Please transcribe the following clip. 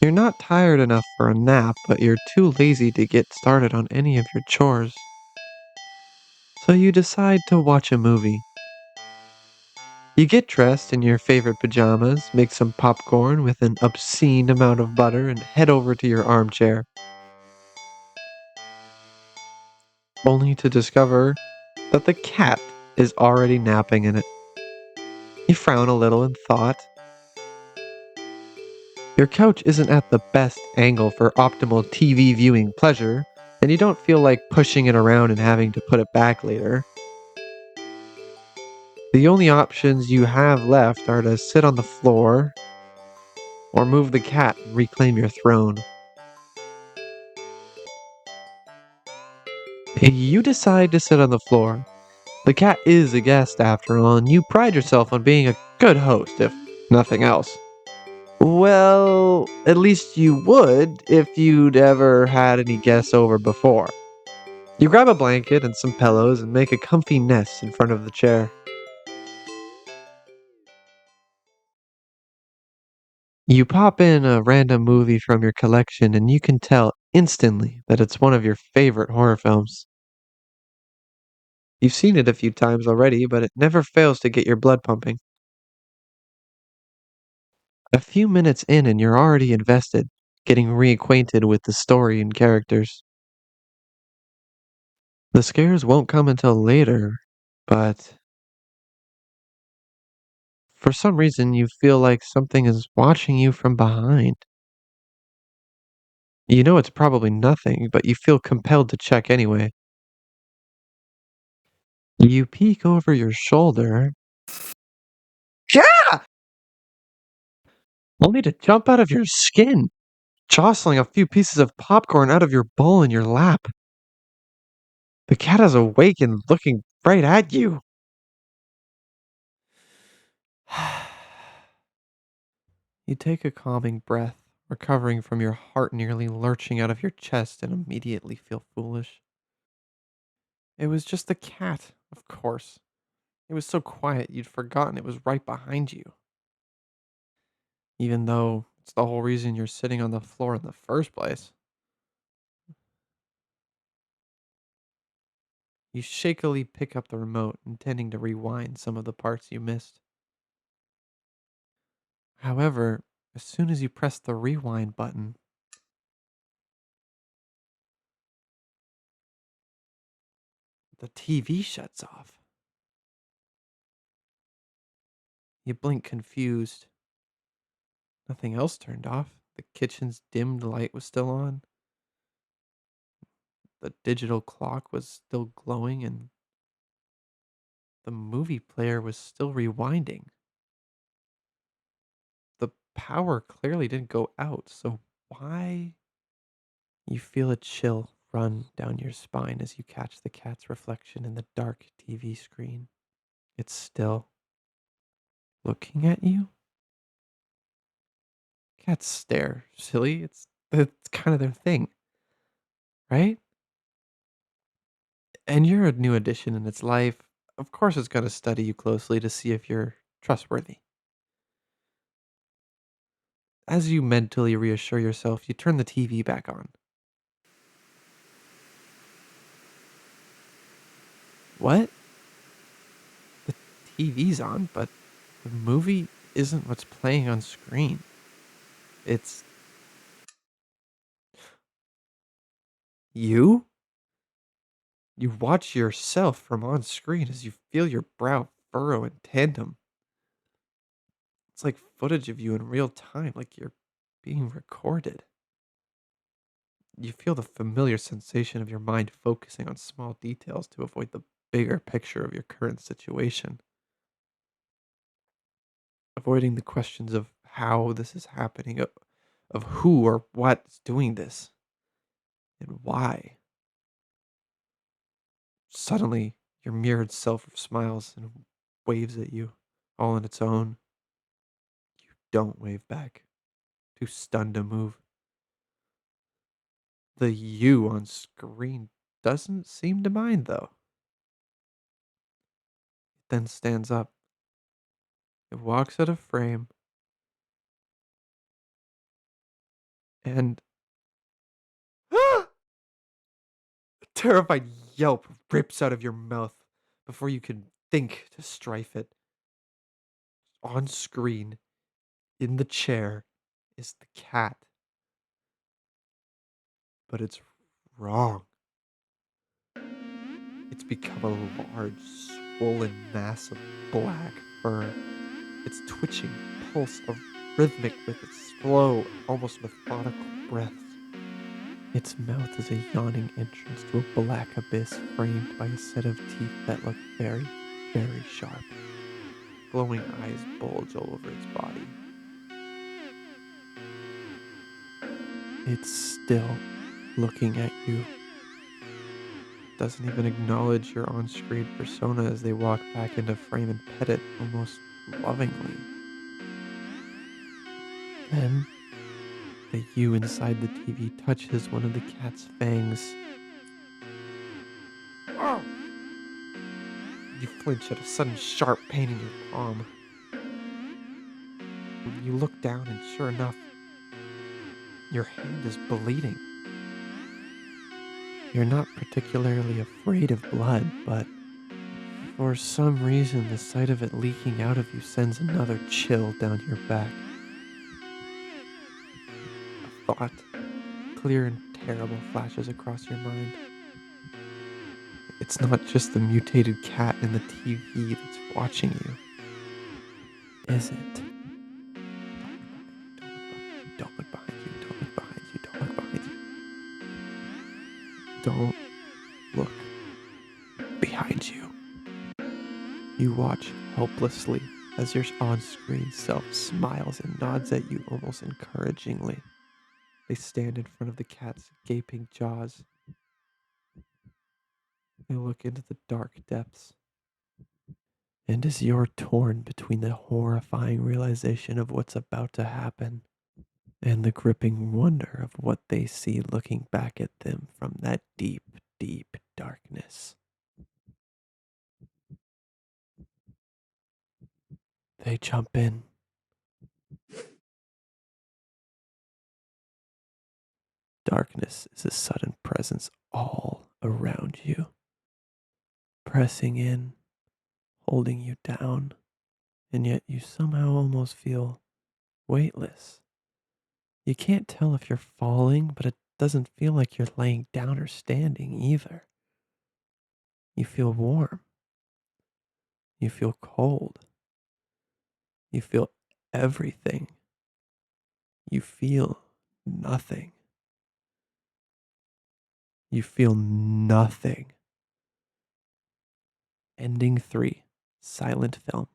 You're not tired enough for a nap, but you're too lazy to get started on any of your chores. So you decide to watch a movie. You get dressed in your favorite pajamas, make some popcorn with an obscene amount of butter, and head over to your armchair, only to discover that the cat is already napping in it. You frown a little in thought. Your couch isn't at the best angle for optimal TV viewing pleasure, and you don't feel like pushing it around and having to put it back later. The only options you have left are to sit on the floor or move the cat and reclaim your throne. You decide to sit on the floor. The cat is a guest after all, and you pride yourself on being a good host, if nothing else. Well, at least you would if you'd ever had any guests over before. You grab a blanket and some pillows and make a comfy nest in front of the chair. You pop in a random movie from your collection and you can tell instantly that it's one of your favorite horror films. You've seen it a few times already, but it never fails to get your blood pumping. A few minutes in and you're already invested, getting reacquainted with the story and characters. The scares won't come until later, but for some reason you feel like something is watching you from behind. You know it's probably nothing, but you feel compelled to check anyway. You peek over your shoulder, yeah, only to jump out of your skin, jostling a few pieces of popcorn out of your bowl in your lap. The cat is awake and looking right at you. You take a calming breath, recovering from your heart nearly lurching out of your chest, and immediately feel foolish. It was just the cat, of course. It was so quiet you'd forgotten it was right behind you, even though it's the whole reason you're sitting on the floor in the first place. You shakily pick up the remote, intending to rewind some of the parts you missed. However, as soon as you press the rewind button, the TV shuts off. You blink confused. Nothing else turned off. The kitchen's dimmed light was still on. The digital clock was still glowing, and the movie player was still rewinding. The power clearly didn't go out, so why? You feel a chill run down your spine as you catch the cat's reflection in the dark TV screen. It's still looking at you. Cats stare, silly. It's kind of their thing, right? And you're a new addition in its life. Of course, it's going to study you closely to see if you're trustworthy. As you mentally reassure yourself, you turn the TV back on. What? The TV's on, but the movie isn't what's playing on screen. It's you? You watch yourself from on screen as you feel your brow furrow in tandem. It's like footage of you in real time, like you're being recorded. You feel the familiar sensation of your mind focusing on small details to avoid the bigger picture of your current situation, avoiding the questions of how this is happening, of who or what is doing this, and why. Suddenly, your mirrored self smiles and waves at you, all on its own. You don't wave back, too stunned to move. The you on screen doesn't seem to mind, though. It then stands up. It walks out of frame, and a terrified yelp rips out of your mouth before you can think to strife it. On screen, in the chair, is the cat, but it's wrong. It's become a large, swollen mass of black fur. Its twitching pulse of rhythmic with its slow, almost methodical breaths. Its mouth is a yawning entrance to a black abyss framed by a set of teeth that look very, very sharp. Glowing eyes bulge all over its body. It's still looking at you. Doesn't even acknowledge your on-screen persona as they walk back into frame and pet it almost lovingly. Then, the you inside the TV touches one of the cat's fangs. Oh! You flinch at a sudden sharp pain in your palm. You look down and sure enough, your hand is bleeding. You're not particularly afraid of blood, but for some reason the sight of it leaking out of you sends another chill down your back. A thought, clear and terrible, flashes across your mind. It's not just the mutated cat in the TV that's watching you, is it? Don't look behind you. Don't look behind you. Don't look behind you. Don't look behind you. You watch helplessly as your on-screen self smiles and nods at you almost encouragingly. They stand in front of the cat's gaping jaws. They look into the dark depths. And as you're torn between the horrifying realization of what's about to happen and the gripping wonder of what they see looking back at them from that deep, deep darkness. They jump in. Darkness is a sudden presence all around you, pressing in, holding you down, and yet you somehow almost feel weightless. You can't tell if you're falling, but it doesn't feel like you're laying down or standing either. You feel warm. You feel cold. You feel everything. You feel nothing. You feel nothing. Ending 3, silent film.